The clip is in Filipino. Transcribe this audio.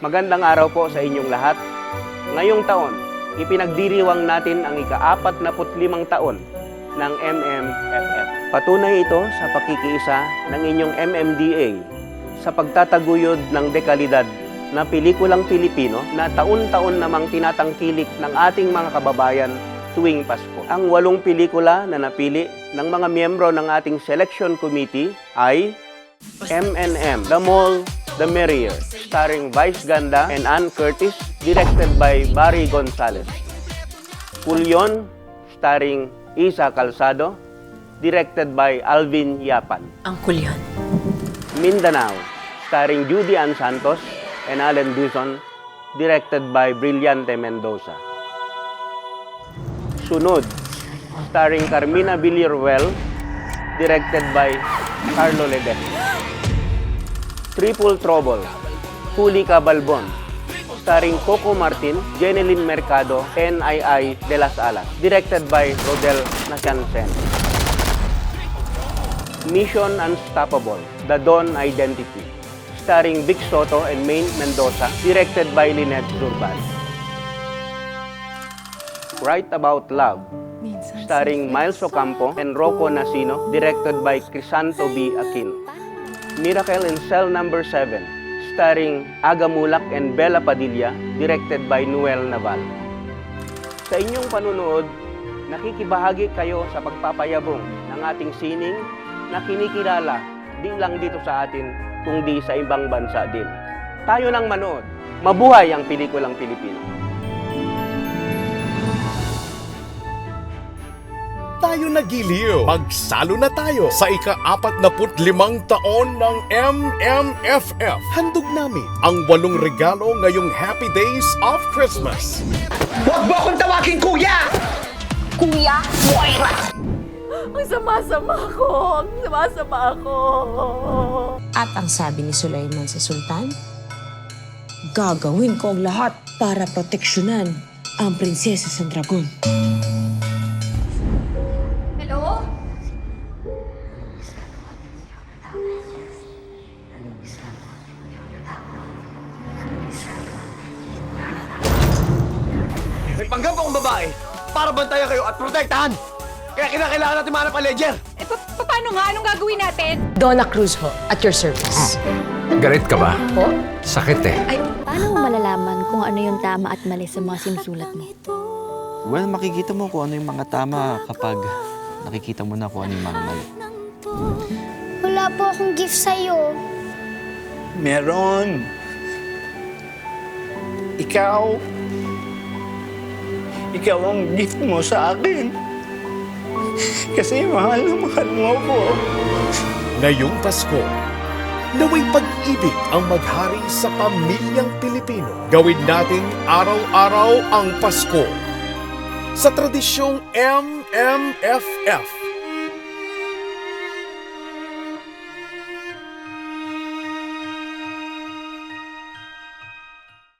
Magandang araw po sa inyong lahat. Ngayong taon, ipinagdiriwang natin ang ika-45 taon ng MMFF. Patunay ito sa pakikiisa ng inyong MMDA sa pagtataguyod ng dekalidad na pelikulang Pilipino na taon-taon namang tinatangkilik ng ating mga kababayan tuwing Pasko. Ang 8 pelikula na napili ng mga miyembro ng ating selection committee ay MNM, The More, The Merrier, starring Vice Ganda and Ann Curtis, directed by Barry Gonzalez. Pulyon, starring Isa Calzado, directed by Alvin Yapan. Ang Kulyon. Mindanao, starring Judy Ann Santos and Allen Dizon, directed by Brillante Mendoza. Sunod, starring Carmina Villarreal, directed by Carlo Ledesma. Triple Trouble, Huli Ka Balbon, starring Coco Martin, Jeneline Mercado, N.I.I. de las Alas, directed by Rodel Naciancen. Mission Unstoppable, The Dawn Identity, starring Vic Soto and Maine Mendoza, directed by Lynette Zurban. Right About Love, starring Miles Ocampo and Rocco Nacino, directed by Crisanto B. Aquino. Miracle in Cell Number 7, starring Aga Mulak and Bella Padilla, directed by Noel Naval. Sa inyong panunood, nakikibahagi kayo sa pagpapayabong ng ating sining na kinikilala di lang dito sa atin, kundi sa ibang bansa din. Tayo nang manood. Mabuhay ang pelikulang Pilipino. Tayo nagiliw. Magsalo na tayo sa ika-45 taon ng MMFF. Handog namin ang 8 regalo ngayong Happy Days of Christmas. Huwag mo akong tawagin kuya! Kuya? Moira! Ang sama-sama ko. Ang sama-sama ako. At ang sabi ni Sulaiman sa Sultan, gagawin ko ang lahat para proteksyonan ang prinsesa sa dragon. Hello? May panggap akong babae para bantayan kayo at protektahan! Kaya kinakailangan natin mahanap ang ledger! Eh, paano nga? Anong gagawin natin? Donna Cruz ho, at your service. Galit ka ba? Po? Sakit eh. Paano mo malalaman kung ano yung tama at mali sa mga sinusulat mo? Well, makikita mo kung ano yung mga tama kapag nakikita mo na kung ano yung mga mali. Wala po akong gift sa'yo. Meron. Ikaw ang gift mo sa akin. Kasi mahal na mahal mo ako. Ngayong Pasko, naway pag-ibig ang maghari sa pamilyang Pilipino. Gawin nating araw-araw ang Pasko sa tradisyong MMFF.